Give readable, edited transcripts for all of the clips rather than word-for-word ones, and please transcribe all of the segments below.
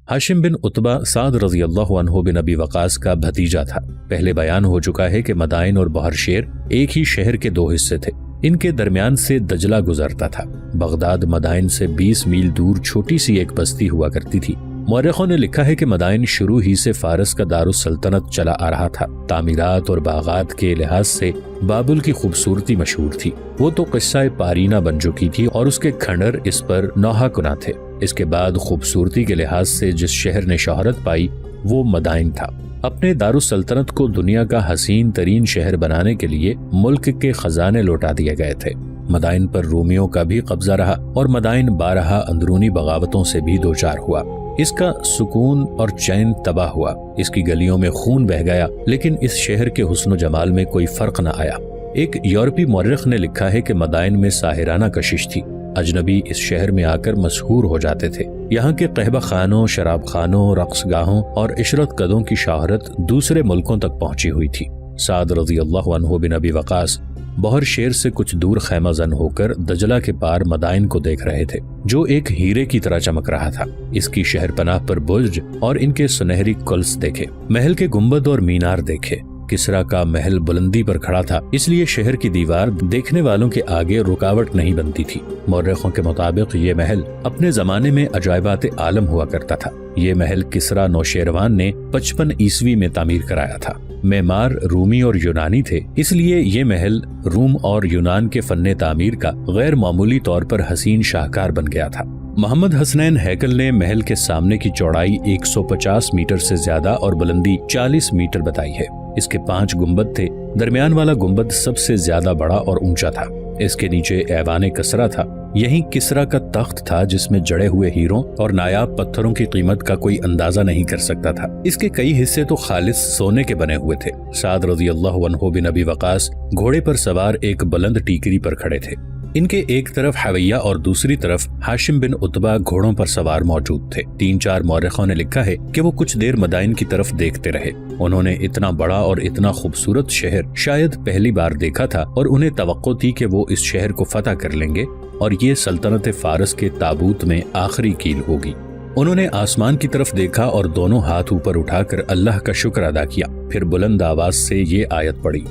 हाशिम बिन Utba साद रजी अल्लाह अन्हु बिन अबी वकास का भतीजा था। पहले बयान हो चुका है कि मदाइन और बहरशेर एक ही शहर के दो हिस्से थे। इनके दरमियान से दजला गुजरता था। बगदाद मदाइन से 20 मील दूर छोटी सी एक बस्ती हुआ करती थी। मौरखों ने लिखा है कि मदाइन शुरू ही से फारस का दारुस सल्तनत चला आ रहा था। तामीरात और बागात के लिहाज से बाबुल की खूबसूरती मशहूर थी। वो तो किस्सा पारीना बन चुकी थी और उसके खंडर इस पर नौहा कुना थे। इसके बाद खूबसूरती के लिहाज से जिस शहर ने शोहरत पाई वो मदाइन था। अपने दारुस सल्तनत को दुनिया का हसीन तरीन शहर बनाने के लिए मुल्क के खजाने लौटा दिए गए थे। मदाइन पर रोमियों का भी कब्जा रहा और मदाइन 12 अंदरूनी बगावतों से भी दो चार हुआ। इसका सुकून और चैन तबाह हुआ। इसकी गलियों में खून बह गया, लेकिन इस शहर के हुस्न जमाल में कोई फर्क न आया। एक यूरोपी मौरख ने लिखा है कि मदाइन में साहिराना कशिश थी। अजनबी इस शहर में आकर मशहूर हो जाते थे। यहाँ के कहबा खानों, शराब खानों, रक्स गाहों और इशरत कदों की शोहरत दूसरे मुल्कों तक पहुंची हुई थी। साद रजी अल्लाह अन्हु बिन अबी वकास बहरशेर से कुछ दूर खैमा जन होकर दजला के पार मदाइन को देख रहे थे, जो एक हीरे की तरह चमक रहा था। इसकी शहर पनाह पर बुर्ज और इनके सुनहरी कुल्स देखे, महल के गुंबद और मीनार देखे। किसरा का महल बुलंदी पर खड़ा था, इसलिए शहर की दीवार देखने वालों के आगे रुकावट नहीं बनती थी। मौरखों के मुताबिक ये महल अपने जमाने में अजायबात आलम हुआ करता था। ये महल किसरा नौशेरवान ने 55 ईस्वी में तामीर कराया था। मेमार रूमी और यूनानी थे, इसलिए ये महल रूम और यूनान के फन्ने तामीर का गैर मामूली तौर पर हसीन शाहकार बन गया था। मोहम्मद हसनैन हैकल ने महल के सामने की चौड़ाई 150 मीटर से ज्यादा और बुलंदी 40 मीटर बताई है। इसके 5 गुंबद थे। दरमियान वाला गुंबद सबसे ज्यादा बड़ा और ऊंचा था। इसके नीचे ऐवान कसरा था। यही किसरा का तख्त था, जिसमें जड़े हुए हीरों और नायाब पत्थरों की कीमत का कोई अंदाजा नहीं कर सकता था। इसके कई हिस्से तो खालिस सोने के बने हुए थे। साद रजी अल्लाह अन्हु बिन अबी वकास घोड़े पर सवार एक बुलंद टीकरी पर खड़े थे। इनके एक तरफ हवैया और दूसरी तरफ हाशिम बिन उतबा घोड़ों पर सवार मौजूद थे। 3-4 मौरखों ने लिखा है कि वो कुछ देर मदाइन की तरफ देखते रहे। उन्होंने इतना बड़ा और इतना खूबसूरत शहर शायद पहली बार देखा था और उन्हें तवक्को थी कि वो इस शहर को फतह कर लेंगे और ये सल्तनत फारस के ताबूत में आखिरी कील होगी। उन्होंने आसमान की तरफ देखा और दोनों हाथ ऊपर उठाकर अल्लाह का शुक्र अदा किया। फिर बुलंद आवाज से ये आयत पढ़ी,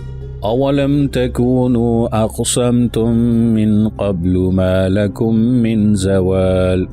अवलम तकूनु अक़समतुम मिन क़ब्लु मा लकुम मिन ज़वाल।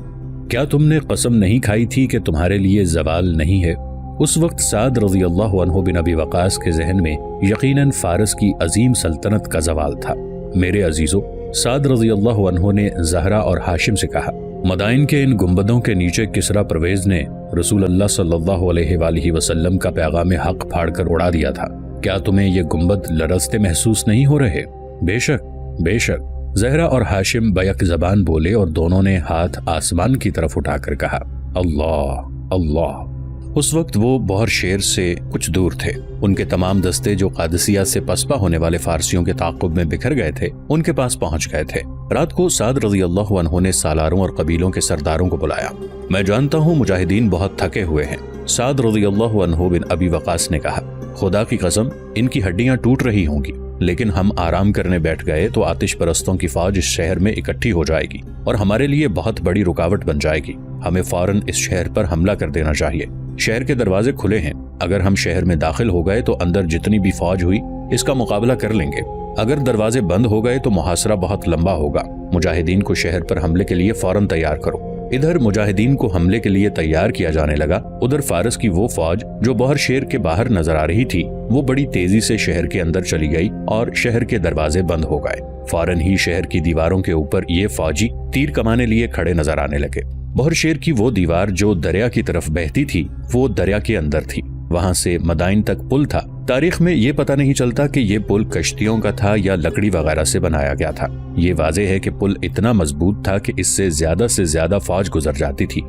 क्या तुमने कसम नहीं खाई थी कि तुम्हारे लिए ज़वाल नहीं है। उस वक्त साद रज़ी अल्लाह अन्हु बिन अबी वकास के जहन में यकीनन फारस की अजीम सल्तनत का ज़वाल था। मेरे अजीजों, साद रज़ी अल्लाह अन्हु ने ज़हरा और हाशिम से कहा, मदाइन के इन गुंबदों के नीचे किसरा परवेज ने रसूल अल्लाह सल्लल्लाहु अलैहि वसल्लम का पैगाम हक फाड़ कर उड़ा दिया था। क्या तुम्हें ये गुंबद लरजते महसूस नहीं हो रहे? बेशक बेशक। ज़हरा और हाशिम बैक ज़बान बोले और दोनों ने हाथ आसमान की तरफ उठाकर कहा, अल्लाह अल्लाह। उस वक्त वो बहरशेर से कुछ दूर थे। उनके तमाम दस्ते जो कादसिया से पसपा होने वाले फारसियों के ताक़ुब में बिखर गए थे, उनके पास पहुंच गए थे। रात को साद रज़ी अल्लाह अन्हु ने सालारों और कबीलों के सरदारों को बुलाया। मैं जानता हूँ मुजाहिदीन बहुत थके हुए हैं। साद रज़ी अल्लाह अन्हु बिन अबी वकास ने कहा, खुदा की कसम इनकी हड्डियां टूट रही होंगी, लेकिन हम आराम करने बैठ गए तो आतिश परस्तों की फौज इस शहर में इकट्ठी हो जाएगी और हमारे लिए बहुत बड़ी रुकावट बन जाएगी। हमें फौरन इस शहर पर हमला कर देना चाहिए। शहर के दरवाजे खुले हैं। अगर हम शहर में दाखिल हो गए तो अंदर जितनी भी फौज हुई इसका मुकाबला कर लेंगे। अगर दरवाजे बंद हो गए तो मुहासरा बहुत लंबा होगा। मुजाहिदीन को शहर पर हमले के लिए फौरन तैयार करो। इधर मुजाहिदीन को हमले के लिए तैयार किया जाने लगा। उधर फारस की वो फौज जो बहरशेर के बाहर नजर आ रही थी, वो बड़ी तेजी से शहर के अंदर चली गई और शहर के दरवाजे बंद हो गए। फौरन ही शहर की दीवारों के ऊपर ये फौजी तीर कमाने लिए खड़े नजर आने लगे। बहरशेर की वो दीवार जो दरिया की तरफ बहती थी, वो दरिया के अंदर थी। वहां से मदाइन तक पुल था। तारीख में ये पता नहीं चलता कि ये पुल कश्तियों का था या लकड़ी वगैरह से बनाया गया था। ये वाज़ेह है कि पुल इतना मजबूत था कि इससे ज्यादा फौज गुजर जाती थी।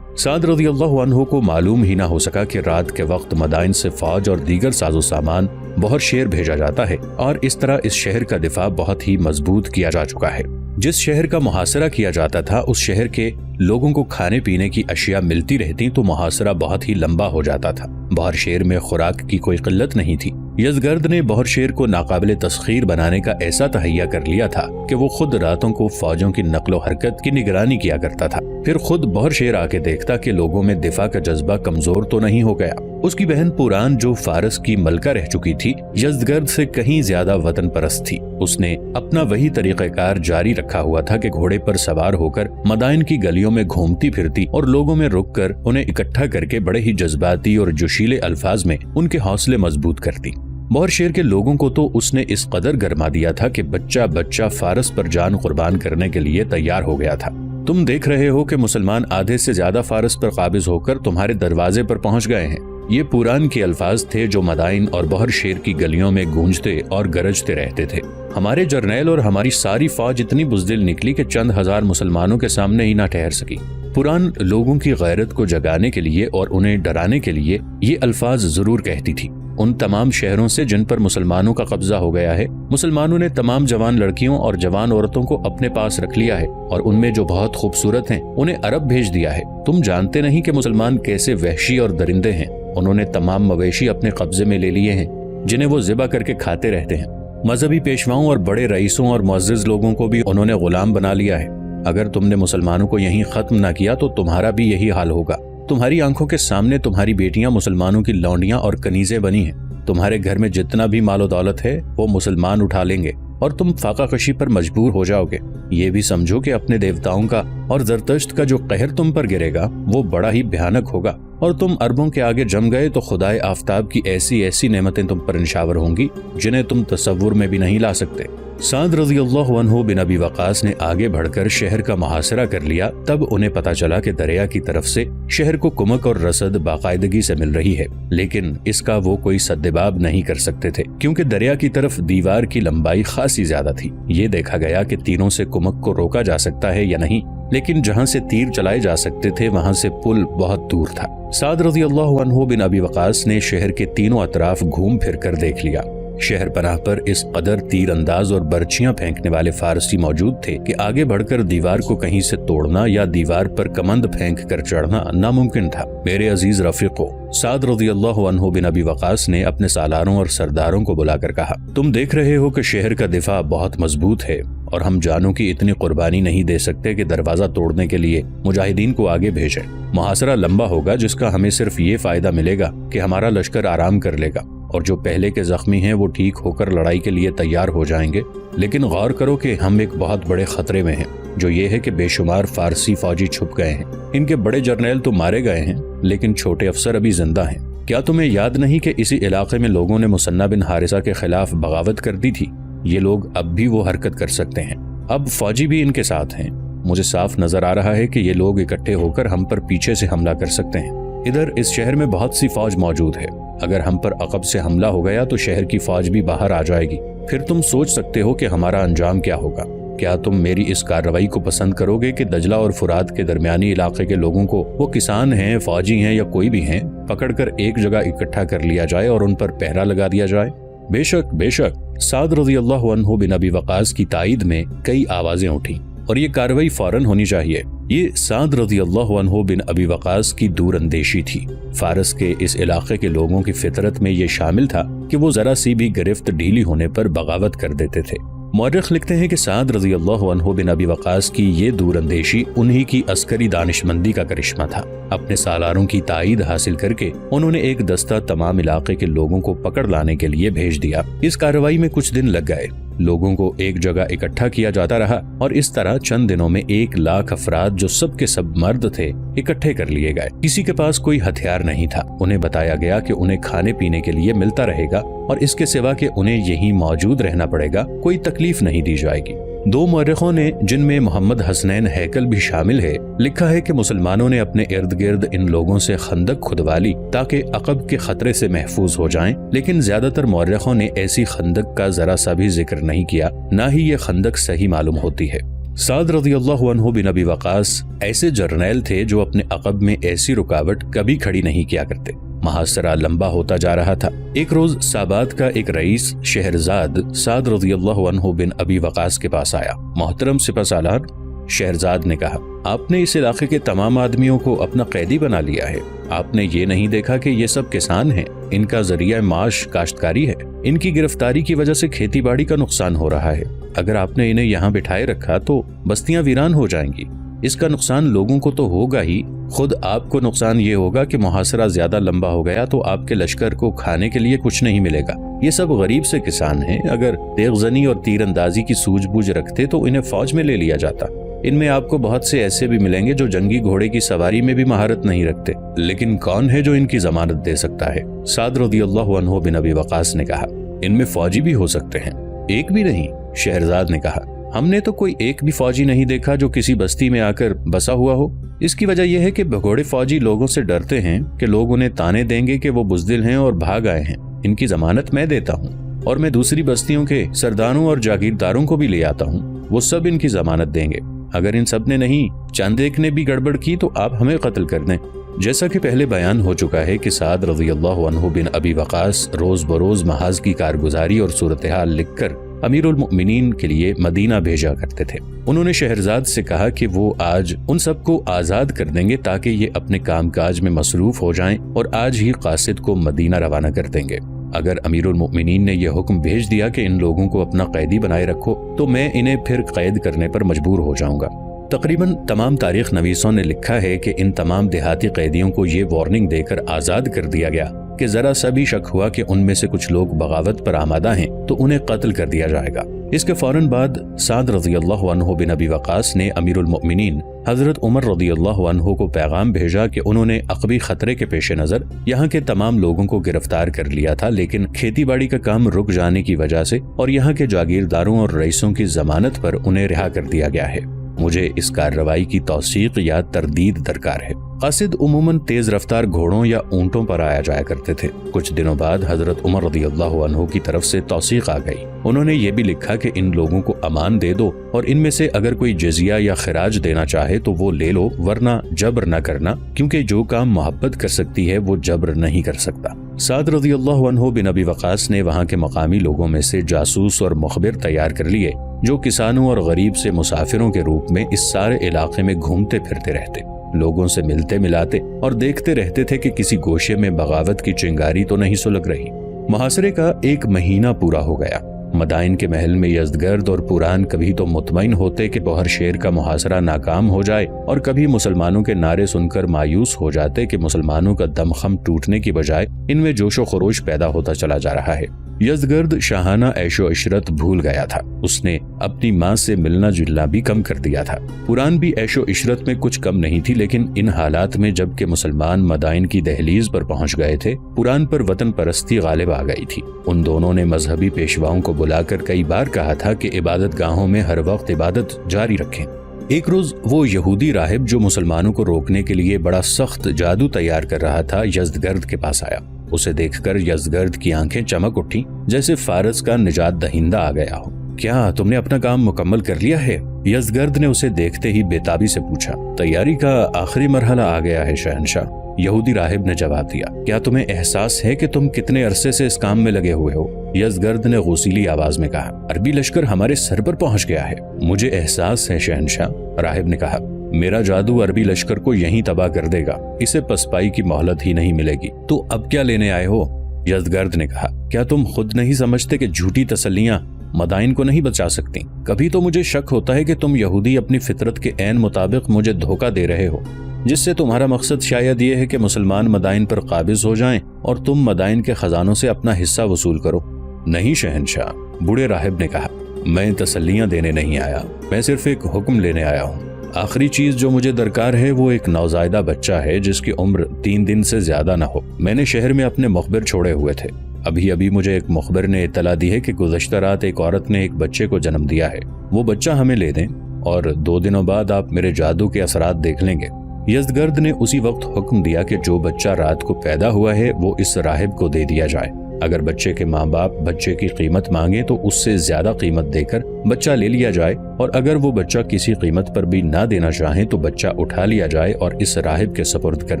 साद रज़ी अल्लाह अन्हु को मालूम ही ना हो सका कि रात के वक्त मदाइन से फौज और दीगर साजो सामान बहरशेर भेजा जाता है और इस तरह इस शहर का दिफा बहुत ही मजबूत किया जा चुका है। जिस शहर का मुहासरा किया जाता था, उस शहर के लोगों को खाने पीने की अशिया मिलती रहती तो मुहासरा बहुत ही लंबा हो जाता था। बहरशेर में खुराक की कोई किल्लत नहीं थी। यज़गर्द ने बहरशेर को नाकाबिले तस्खीर बनाने का ऐसा तहैया कर लिया था कि वो खुद रातों को फौजों की नक्लो हरकत की निगरानी किया करता था। फिर खुद बहर शेर आके देखता कि लोगों में दिफा का जज्बा कमजोर तो नहीं हो गया। उसकी बहन पुरान, जो फारस की मलका रह चुकी थी, यज़दगर्द से कहीं ज्यादा वतन परस्त थी। उसने अपना वही तरीक़ाकार जारी रखा हुआ था कि घोड़े पर सवार होकर मदाइन की गलियों में घूमती फिरती और लोगों में रुककर उन्हें इकट्ठा करके बड़े ही जज्बाती और जोशीले अल्फाज में उनके हौसले मजबूत करती। बहर शेर के लोगों को तो उसने इस कदर गरमा दिया था कि बच्चा बच्चा फारस पर जान कुर्बान करने के लिए तैयार हो गया था। तुम देख रहे हो कि मुसलमान आधे से ज्यादा फारस पर काबिज होकर तुम्हारे दरवाजे पर पहुंच गए हैं। ये पुरान के अल्फाज थे जो मदाइन और बहर शेर की गलियों में गूंजते और गरजते रहते थे। हमारे जर्नैल और हमारी सारी फौज इतनी बुज़दिल निकली कि चंद हजार मुसलमानों के सामने ही ना ठहर सकी। पुरान लोगों की गैरत को जगाने के लिए और उन्हें डराने के लिए ये अल्फाज जरूर कहती थी। उन तमाम शहरों से जिन पर मुसलमानों का कब्जा हो गया है, मुसलमानों ने तमाम जवान लड़कियों और जवान औरतों को अपने पास रख लिया है और उनमें जो बहुत खूबसूरत हैं उन्हें अरब भेज दिया है। तुम जानते नहीं कि मुसलमान कैसे वहशी और दरिंदे हैं। उन्होंने तमाम मवेशी अपने कब्जे में ले लिए हैं जिन्हें वो ज़िबा करके खाते रहते हैं। मजहबी पेशवाओं और बड़े रईसों और मुअज़्ज़िज़ लोगों को भी उन्होंने गुलाम बना लिया है। अगर तुमने मुसलमानों को यहीं खत्म न किया तो तुम्हारा भी यही हाल होगा। तुम्हारी आंखों के सामने तुम्हारी बेटियां मुसलमानों की लौंडियां और कनीजें बनी हैं। तुम्हारे घर में जितना भी मालो दौलत है वो मुसलमान उठा लेंगे और तुम फाका कशी पर मजबूर हो जाओगे। ये भी समझो कि अपने देवताओं का और जरतश्त का जो कहर तुम पर गिरेगा वो बड़ा ही भयानक होगा और तुम अरबों के आगे जम गए तो खुदाए आफताब की ऐसी ऐसी नेमतें तुम पर इंशावर होंगी जिन्हें तुम तसव्वुर में भी नहीं ला सकते। साद रज़ियल्लाहु अन्हु बिन अबी वक़ास ने आगे बढ़कर शहर का मुहासरा कर लिया। तब उन्हें पता चला कि दरिया की तरफ से शहर को कुमक और रसद बाकायदगी से मिल रही है, लेकिन इसका वो कोई सद्देबाब नहीं कर सकते थे क्योंकि दरिया की तरफ दीवार की लंबाई खासी ज्यादा थी। ये देखा गया कि तीरों से कुमक को रोका जा सकता है या नहीं, लेकिन जहां से तीर चलाए जा सकते थे वहां से पुल बहुत दूर था। साद रज़ियल्लाहु अन्हु बिन अबी वक़ास ने शहर के तीनों अतराफ घूम फिर कर देख लिया। शहर पनाह पर इस कदर तीर अंदाज और बर्छियां फेंकने वाले फारसी मौजूद थे कि आगे बढ़कर दीवार को कहीं से तोड़ना या दीवार पर कमंद फेंक कर चढ़ना नामुमकिन था। मेरे अजीज रफीको, साद रज़ियल्लाहु अन्हु बिन अबी वक़ास ने अपने सालारों और सरदारों को बुलाकर कहा, तुम देख रहे हो कि शहर का दिफा बहुत मजबूत है और हम जानों की इतनी कुर्बानी नहीं दे सकते कि दरवाजा तोड़ने के लिए मुजाहिदीन को आगे भेजें। मुहासरा लंबा होगा जिसका हमें सिर्फ ये फायदा मिलेगा कि हमारा लश्कर आराम कर लेगा और जो पहले के जख्मी हैं वो ठीक होकर लड़ाई के लिए तैयार हो जाएंगे। लेकिन गौर करो कि हम एक बहुत बड़े खतरे में हैं, जो ये है कि बेशुमार फारसी फौजी छुप गए हैं। इनके बड़े जर्नैल तो मारे गए हैं लेकिन छोटे अफसर अभी जिंदा हैं। क्या तुम्हें याद नहीं कि इसी इलाके में लोगों ने मुसन्ना बिन हारिसा के खिलाफ बगावत कर दी थी? ये लोग अब भी वो हरकत कर सकते हैं। अब फौजी भी इनके साथ हैं। मुझे साफ नजर आ रहा है कि ये लोग इकट्ठे होकर हम पर पीछे से हमला कर सकते हैं। इधर इस शहर में बहुत सी फौज मौजूद है। अगर हम पर अकब से हमला हो गया तो शहर की फौज भी बाहर आ जाएगी। फिर तुम सोच सकते हो कि हमारा अंजाम क्या होगा। क्या तुम मेरी इस कार्रवाई को पसंद करोगे कि दजला और फुरात के दरमियानी इलाके के लोगों को, वो किसान हैं, फौजी हैं या कोई भी हैं, पकड़कर एक जगह इकट्ठा कर लिया जाए और उन पर पहरा लगा दिया जाए? बेशक बेशक। साद रज़ियल्लाहु अन्हु बिन अबी वक़ास की ताईद में कई आवाजें उठी और ये कार्रवाई फौरन होनी चाहिए। ये साद रज़ियल्लाहु अन्हु बिन अबी वक़ास की दूर अंदेशी थी। फारस के इस इलाके के लोगों की फितरत में ये शामिल था कि वो जरा सी भी गिरफ्त ढीली होने पर बगावत कर देते थे। मौरख लिखते हैं कि साद रज़ियल्लाहु अन्हु बिन अबी वक़ास की ये दूर अंदेशी उन्हीं की अस्करी दानिशमंदी का करिश्मा था। अपने सालारों की ताईद हासिल करके उन्होंने एक दस्ता तमाम इलाके के लोगों को पकड़ लाने के लिए भेज दिया। इस कार्रवाई में कुछ दिन लग गए। लोगों को एक जगह इकट्ठा किया जाता रहा और इस तरह चंद दिनों में 1 लाख अफराद, जो सब के सब मर्द थे, इकट्ठे कर लिए गए। किसी के पास कोई हथियार नहीं था। उन्हें बताया गया कि उन्हें खाने पीने के लिए मिलता रहेगा और इसके सिवा कि उन्हें यहीं मौजूद रहना पड़ेगा, कोई तकलीफ नहीं दी जाएगी। 2 मौरखों ने, जिनमें मोहम्मद हसनैन हैकल भी शामिल है, लिखा है कि मुसलमानों ने अपने इर्द गिर्द इन लोगों से खंदक खुदवा ली ताकि अकब के खतरे से महफूज हो जाएं, लेकिन ज्यादातर मौरखों ने ऐसी खंदक का जरा सा भी जिक्र नहीं किया, ना ही ये खंदक सही मालूम होती है। साद रज़ियल्लाहु अन्हु बिन अबी वक़ास ऐसे जर्नैल थे जो अपने अकब में ऐसी रुकावट कभी खड़ी नहीं किया करते। मुहासरा लंबा होता जा रहा था। एक रोज साबाद का एक रईस शहरजाद साद रज़ियल्लाहु अन्हु बिन अबी वक़ास के पास आया। मोहतरम सिपहसालार, शहरजाद ने कहा, आपने इस इलाके के तमाम आदमियों को अपना कैदी बना लिया है। आपने ये नहीं देखा कि ये सब किसान हैं, इनका जरिया माश काश्तकारी है। इनकी गिरफ्तारी की वजह से खेती बाड़ी का नुकसान हो रहा है। अगर आपने इन्हें यहाँ बिठाए रखा तो बस्तियां वीरान हो जाएंगी। اس کا نقصان لوگوں کو تو ہوگا ہی، خود آپ کو نقصان یہ ہوگا کہ محاصرہ زیادہ لمبا ہو گیا تو آپ کے لشکر کو کھانے کے لیے کچھ نہیں ملے گا۔ یہ سب غریب سے کسان ہیں، اگر تیغ زنی اور تیر اندازی کی سوجھ بوجھ رکھتے تو انہیں فوج میں لے لیا جاتا۔ ان میں آپ کو بہت سے ایسے بھی ملیں گے جو جنگی گھوڑے کی سواری میں بھی مہارت نہیں رکھتے، لیکن کون ہے جو ان کی ضمانت دے سکتا ہے؟ سعد رضی اللہ عنہ بن ابی وقاص نے کہا، ان میں فوجی بھی ہو سکتے ہیں۔ ایک بھی نہیں؟ شہرزاد نے کہا، ہم نے تو کوئی ایک بھی فوجی نہیں دیکھا جو کسی بستی میں آ کر بسا ہوا ہو۔ اس کی وجہ یہ ہے کہ بھگوڑے فوجی لوگوں سے ڈرتے ہیں کہ لوگ انہیں تانے دیں گے کہ وہ بزدل ہیں اور بھاگ آئے ہیں۔ ان کی ضمانت میں دیتا ہوں، اور میں دوسری بستیوں کے سرداروں اور جاگیرداروں کو بھی لے آتا ہوں، وہ سب ان کی ضمانت دیں گے۔ اگر ان سب نے نہیں، چند ایک نے بھی گڑبڑ کی تو آپ ہمیں قتل کر دیں۔ جیسا کہ پہلے بیان ہو چکا ہے کہ سعد رضی اللہ عنہ بن ابی وقاص روز بروز محاذ کی کارگزاری اور صورتحال لکھ کر امیر المؤمنین کے لیے مدینہ بھیجا کرتے تھے۔ انہوں نے شہرزاد سے کہا کہ وہ آج ان سب کو آزاد کر دیں گے تاکہ یہ اپنے کام کاج میں مصروف ہو جائیں اور آج ہی قاصد کو مدینہ روانہ کر دیں گے۔ اگر امیر المؤمنین نے یہ حکم بھیج دیا کہ ان لوگوں کو اپنا قیدی بنائے رکھو تو میں انہیں پھر قید کرنے پر مجبور ہو جاؤں گا۔ تقریباً تمام تاریخ نویسوں نے لکھا ہے کہ ان تمام دیہاتی قیدیوں کو یہ وارننگ دے کر آزاد کر دیا گیا کہ ذرا سا بھی شک ہوا کہ ان میں سے کچھ لوگ بغاوت پر آمادہ ہیں تو انہیں قتل کر دیا جائے گا۔ اس کے فوراً بعد سعد رضی اللہ عنہ بن ابی وقاص نے امیر المؤمنین حضرت عمر رضی اللہ عنہ کو پیغام بھیجا کہ انہوں نے عقبی خطرے کے پیش نظر یہاں کے تمام لوگوں کو گرفتار کر لیا تھا، لیکن کھیتی باڑی کا کام رک جانے کی وجہ سے اور یہاں کے جاگیرداروں اور رئیسوں کی ضمانت پر انہیں رہا کر دیا گیا ہے۔ مجھے اس کارروائی کی توثیق یا تردید درکار ہے۔ قاصد عموماً تیز رفتار گھوڑوں یا اونٹوں پر آیا جایا کرتے تھے۔ کچھ دنوں بعد حضرت عمر رضی اللہ عنہ کی طرف سے توثیق آ گئی۔ انہوں نے یہ بھی لکھا کہ ان لوگوں کو امان دے دو اور ان میں سے اگر کوئی جزیہ یا خراج دینا چاہے تو وہ لے لو، ورنہ جبر نہ کرنا، کیونکہ جو کام محبت کر سکتی ہے وہ جبر نہیں کر سکتا۔ سعد رضی اللہ عنہ بن ابی وقاص نے وہاں کے مقامی لوگوں میں سے جاسوس اور مخبر تیار کر لیے جو کسانوں اور غریب سے مسافروں کے روپ میں اس سارے علاقے میں گھومتے پھرتے رہتے، لوگوں سے ملتے ملاتے اور دیکھتے رہتے تھے کہ کسی گوشے میں بغاوت کی چنگاری تو نہیں سلگ رہی۔ محاصرے کا 1 مہینہ پورا ہو گیا۔ مدائن کے محل میں یزدگرد اور پوران کبھی تو مطمئن ہوتے کہ بہر شیر کا محاصرہ ناکام ہو جائے اور کبھی مسلمانوں کے نعرے سن کر مایوس ہو جاتے کہ مسلمانوں کا دمخم ٹوٹنے کی بجائے ان میں جوش و خروش پیدا ہوتا چلا جا رہا ہے۔ یزدگرد شاہانہ عیش و عشرت بھول گیا تھا، اس نے اپنی ماں سے ملنا جلنا بھی کم کر دیا تھا۔ پوران بھی عیش و عشرت میں کچھ کم نہیں تھی، لیکن ان حالات میں جب کہ مسلمان مدائن کی دہلیز پر پہنچ گئے تھے، پوران پر وطن پرستی غالب آ گئی تھی۔ ان دونوں نے مذہبی پیشواؤں کو بلا کر کئی بار کہا تھا کہ عبادت گاہوں میں ہر وقت عبادت جاری رکھیں۔ ایک روز وہ یہودی راہب جو مسلمانوں کو روکنے کے لیے بڑا سخت جادو تیار کر رہا تھا یزدگرد کے پاس آیا۔ اسے دیکھ کر یزدگرد کی آنکھیں چمک اٹھیں جیسے فارس کا نجات دہندہ آ گیا ہو۔ کیا تم نے اپنا کام مکمل کر لیا ہے؟ یزدگرد نے اسے دیکھتے ہی بےتابی سے پوچھا۔ تیاری کا آخری مرحلہ آ گیا ہے شہنشاہ، یہودی راہب نے جواب دیا۔ کیا تمہیں احساس ہے کہ تم کتنے عرصے سے اس کام میں لگے ہوئے ہو؟ یزدگرد نے غصیلی آواز میں کہا۔ عربی لشکر ہمارے سر پر پہنچ گیا ہے۔ مجھے احساس ہے شہنشاہ، راہب نے کہا۔ میرا جادو عربی لشکر کو یہیں تباہ کر دے گا، اسے پسپائی کی مہلت ہی نہیں ملے گی۔ تو اب کیا لینے آئے ہو؟ یزدگرد نے کہا۔ کیا تم خود نہیں سمجھتے کہ جھوٹی تسلیاں مدائن کو نہیں بچا سکتی؟ کبھی تو مجھے شک ہوتا ہے کہ تم یہودی اپنی فطرت کے عین مطابق مجھے دھوکہ دے رہے ہو، جس سے تمہارا مقصد شاید یہ ہے کہ مسلمان مدائن پر قابض ہو جائیں اور تم مدائن کے خزانوں سے اپنا حصہ وصول کرو۔ نہیں شہنشاہ، بوڑھے راہب نے کہا، میں تسلیاں دینے نہیں آیا، میں صرف ایک حکم لینے آیا ہوں۔ آخری چیز جو مجھے درکار ہے وہ ایک نوزائیدہ بچہ ہے جس کی عمر 3 دن سے زیادہ نہ ہو۔ میں نے شہر میں اپنے مخبر چھوڑے ہوئے تھے، ابھی مجھے ایک مخبر نے اطلاع دی ہے کہ گزشتہ رات ایک عورت نے ایک بچے کو جنم دیا ہے۔ وہ بچہ ہمیں لے دیں اور 2 دنوں بعد آپ میرے جادو کے اثرات دیکھ لیں گے۔ یزدگرد نے اسی وقت حکم دیا کہ جو بچہ رات کو پیدا ہوا ہے وہ اس راہب کو دے دیا جائے۔ اگر بچے کے ماں باپ بچے کی قیمت مانگے تو اس سے زیادہ قیمت دے کر بچہ لے لیا جائے، اور اگر وہ بچہ کسی قیمت پر بھی نہ دینا چاہیں تو بچہ اٹھا لیا جائے اور اس راہب کے سپرد کر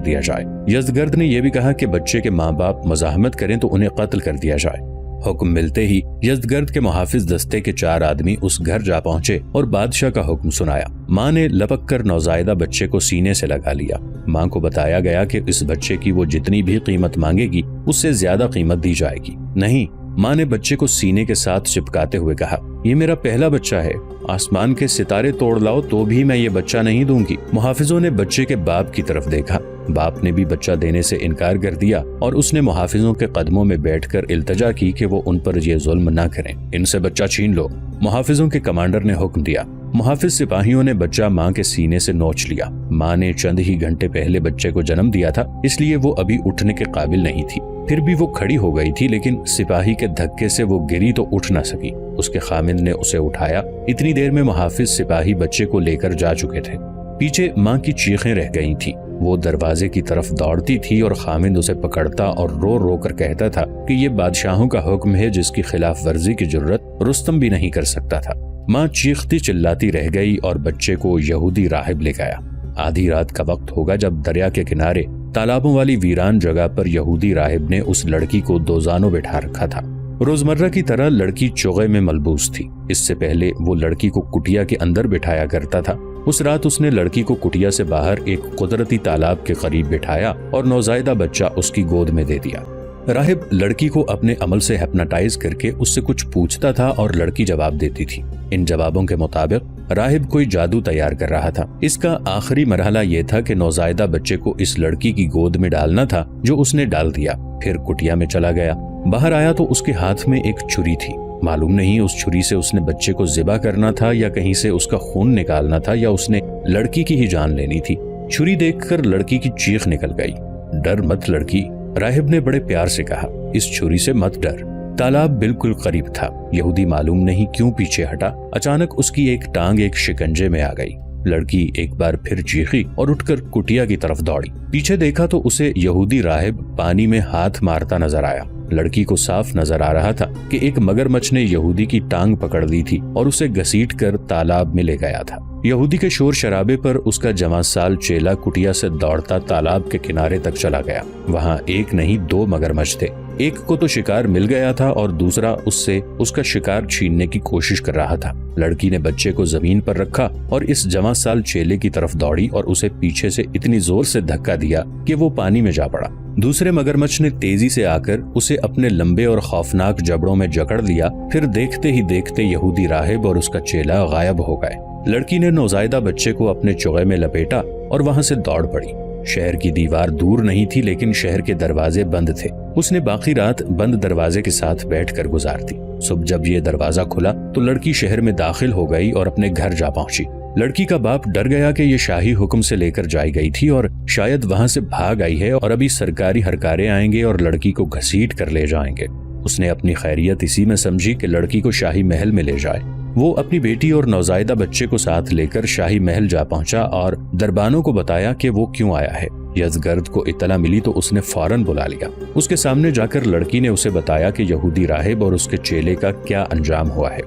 دیا جائے۔ یزدگرد نے یہ بھی کہا کہ بچے کے ماں باپ مزاحمت کریں تو انہیں قتل کر دیا جائے۔ حکم ملتے ہی یزدگرد کے محافظ دستے کے 4 آدمی اس گھر جا پہنچے اور بادشاہ کا حکم سنایا۔ ماں نے لپک کر نوزائیدہ بچے کو سینے سے لگا لیا۔ ماں کو بتایا گیا کہ اس بچے کی وہ جتنی بھی قیمت مانگے گی اس سے زیادہ قیمت دی جائے گی۔ نہیں، ماں نے بچے کو سینے کے ساتھ چپکاتے ہوئے کہا، یہ میرا پہلا بچہ ہے، आसमान के सितारे तोड़ लाओ तो भी मैं ये बच्चा नहीं दूंगी। मुहाफिजों ने बच्चे के बाप की तरफ देखा। बाप ने भी बच्चा देने से इनकार कर दिया और उसने मुहाफिजों के कदमों में बैठकर इल्तजा की कि वो उन पर ये जुल्म ना करें, इनसे बच्चा छीन लो। मुहाफिजों के कमांडर ने हुक्म दिया। मुहाफिज सिपाहियों ने बच्चा माँ के सीने से नोच लिया। माँ ने चंद ही घंटे पहले बच्चे को जन्म दिया था, इसलिए वो अभी उठने के काबिल नहीं थी। फिर भी वो खड़ी हो गई थी, लेकिन सिपाही के धक्के से वो गिरी तो उठ ना सकी। उसके खामिद ने उसे उठाया। इतनी देर में मुहाफिज सिपाही बच्चे को लेकर जा चुके थे। पीछे माँ की चीखें रह गई थी। वो दरवाजे की तरफ दौड़ती थी और खामिद उसे पकड़ता और रो रो कर कहता था कि ये बादशाहों का हुक्म है जिसकी खिलाफ वर्जी की जुर्रत रुस्तम भी नहीं कर सकता था। माँ चीखती चिल्लाती रह गई और बच्चे को यहूदी राहिब ले गया। आधी रात का वक्त होगा जब दरिया के किनारे तालाबों वाली वीरान जगह पर यहूदी राहिब ने उस लड़की को दोजानों बैठा रखा था। रोजमर्रा की तरह लड़की चोगे में मलबूस थी। इससे पहले वो लड़की को कुटिया के अंदर बिठाया करता था। उस रात उसने लड़की को कुटिया से बाहर एक कुदरती तालाब के करीब बिठाया और नौजायदा बच्चा उसकी गोद में दे दिया। राहिब लड़की को अपने अमल से हिप्नोटाइज करके उससे कुछ पूछता था और लड़की जवाब देती थी। इन जवाबों के मुताबिक राहिब कोई जादू तैयार कर रहा था। इसका आखिरी मरहला ये था कि नौजायदा बच्चे को इस लड़की की गोद में डालना था, जो उसने डाल दिया। फिर कुटिया में चला गया। बाहर आया तो उसके हाथ में एक छुरी थी। मालूम नहीं उस छुरी से उसने बच्चे को ज़िबा करना था या कहीं से उसका खून निकालना था या उसने लड़की की ही जान लेनी थी। छुरी देखकर लड़की की चीख निकल गई। डर मत लड़की, राहिब ने बड़े प्यार से कहा, इस छुरी से मत डर। तालाब बिल्कुल करीब था। यहूदी मालूम नहीं क्यों पीछे हटा। अचानक उसकी एक टांग एक शिकंजे में आ गई। लड़की एक बार फिर चीखी और उठकर कुटिया की तरफ दौड़ी। पीछे देखा तो उसे यहूदी राहिब पानी में हाथ मारता नजर आया। लड़की को साफ नजर आ रहा था कि एक मगरमच्छ ने यहूदी की टांग पकड़ ली थी और उसे घसीट कर तालाब में ले गया था। यहूदी के शोर शराबे पर उसका जमासाल चेला कुटिया से दौड़ता तालाब के किनारे तक चला गया। वहाँ एक नहीं 2 मगरमच्छ थे। एक को तो शिकार मिल गया था और दूसरा उससे उसका शिकार छीनने की कोशिश कर रहा था। लड़की ने बच्चे को जमीन पर रखा और इस जमासाल चेले की तरफ दौड़ी और उसे पीछे से इतनी जोर से धक्का दिया कि वो पानी में जा पड़ा। दूसरे मगरमच्छ ने तेजी से आकर उसे अपने लंबे और खौफनाक जबड़ों में जकड़ लिया। फिर देखते ही देखते यहूदी राहिब और उसका चेला गायब हो गए। लड़की ने नौजायदा बच्चे को अपने चोगे में लपेटा और वहां से दौड़ पड़ी। शहर की दीवार दूर नहीं थी, लेकिन शहर के दरवाजे बंद थे। उसने बाकी रात बंद दरवाजे के साथ बैठकर गुजार दी। सुबह जब ये दरवाजा खुला तो लड़की शहर में दाखिल हो गई और अपने घर जा पहुंची। लड़की का बाप डर गया कि ये शाही हुक्म से लेकर जाई गई थी और शायद वहां से भाग आई है और अभी सरकारी हरकारे आएंगे और लड़की को घसीट कर ले जाएंगे। उसने अपनी खैरियत इसी में समझी कि लड़की को शाही महल में ले जाए। वो अपनी बेटी और नौजायदा बच्चे को साथ लेकर शाही महल जा पहुंचा और दरबानों को बताया कि वो क्यों आया है। यज़गर्द को इत्तला मिली तो उसने फौरन बुला लिया। उसके सामने जाकर लड़की ने उसे बताया कि यहूदी राहिब और उसके चेले का क्या अंजाम हुआ है।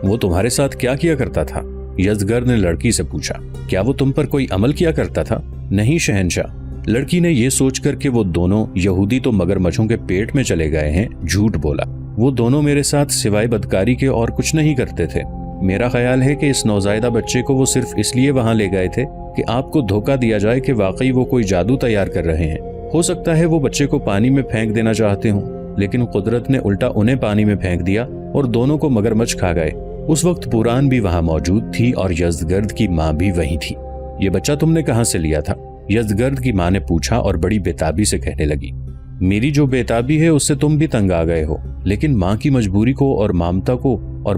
वो तुम्हारे साथ क्या किया करता था? यज़गर्द ने लड़की से पूछा। क्या वो तुम पर कोई अमल किया करता था? नहीं शहंशाह। लड़की ने ये सोचकर कि वो दोनों यहूदी तो मगरमच्छों के पेट में चले गए हैं, झूठ बोला। वो दोनों मेरे साथ सिवाय बदकारी के और कुछ नहीं करते थे। मेरा ख्याल है कि इस नौजायदा बच्चे को वो सिर्फ इसलिए वहां ले गए थे कि आपको धोखा दिया जाए कि वाकई वो कोई जादू तैयार कर रहे हैं। हो सकता है वो बच्चे को पानी में फेंक देना चाहते हों, लेकिन कुदरत ने उल्टा उन्हें पानी में फेंक दिया और दोनों को मगरमच्छ खा गए। उस वक्त पुरान भी वहां मौजूद थी और यज़गर्द की माँ भी वहीं थी। ये बच्चा तुमने कहाँ से लिया था? यज़गर्द की माँ ने पूछा और बड़ी बेताबी से कहने लगी। मेरी जो बेताबी है उससे तुम भी तंग आ गए हो, लेकिन माँ की मजबूरी को और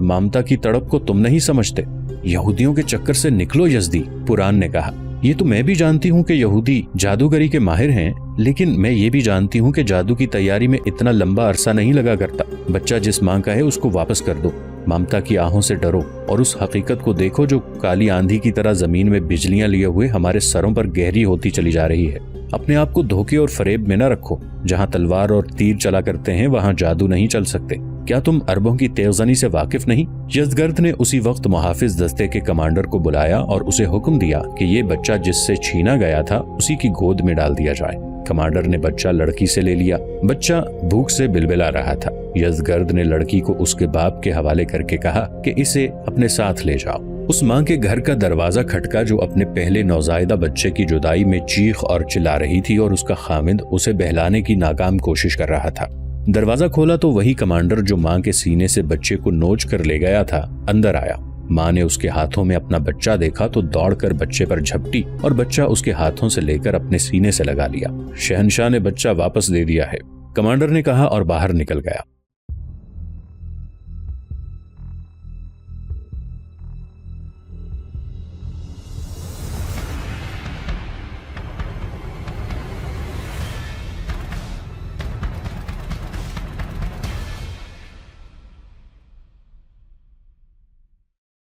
ममता की तड़प को तुम नहीं समझते। यहूदियों के चक्कर से निकलो यज़दी, पुरान ने कहा। ये तो मैं भी जानती हूँ कि यहूदी जादूगरी के माहिर हैं, लेकिन मैं ये भी जानती हूँ कि जादू की तैयारी में इतना लंबा अरसा नहीं लगा करता। बच्चा जिस माँ का है उसको वापस कर दो। ममता की आहों से डरो और उस हकीकत को देखो जो काली आंधी की तरह जमीन में बिजलियां लिए हुए हमारे सरों पर गहरी होती चली जा रही है। अपने आप को धोखे और फरेब में न रखो। जहाँ तलवार और तीर चला करते हैं वहाँ जादू नहीं चल सकते। क्या तुम अरबों की तेज़नी से वाकिफ नहीं? यज़गर्द ने उसी वक्त मुहाफिज दस्ते के कमांडर को बुलाया और उसे हुक्म दिया कि ये बच्चा जिससे छीना गया था उसी की गोद में डाल दिया जाए। कमांडर ने बच्चा लड़की से ले लिया। बच्चा भूख से बिलबिला रहा था। यज़गर्द ने लड़की को उसके बाप के हवाले करके कहा कि इसे अपने साथ ले जाओ। उस माँ के घर का दरवाजा खटका जो अपने पहले नौजायदा बच्चे की जुदाई में चीख और चिल्ला रही थी और उसका खामिद उसे बहलाने की नाकाम कोशिश कर रहा था। दरवाजा खोला तो वही कमांडर जो माँ के सीने से बच्चे को नोच कर ले गया था अंदर आया। माँ ने उसके हाथों में अपना बच्चा देखा तो दौड़कर बच्चे पर झपटी और बच्चा उसके हाथों से लेकर अपने सीने से लगा लिया। शहंशाह ने बच्चा वापस दे दिया है, कमांडर ने कहा और बाहर निकल गया।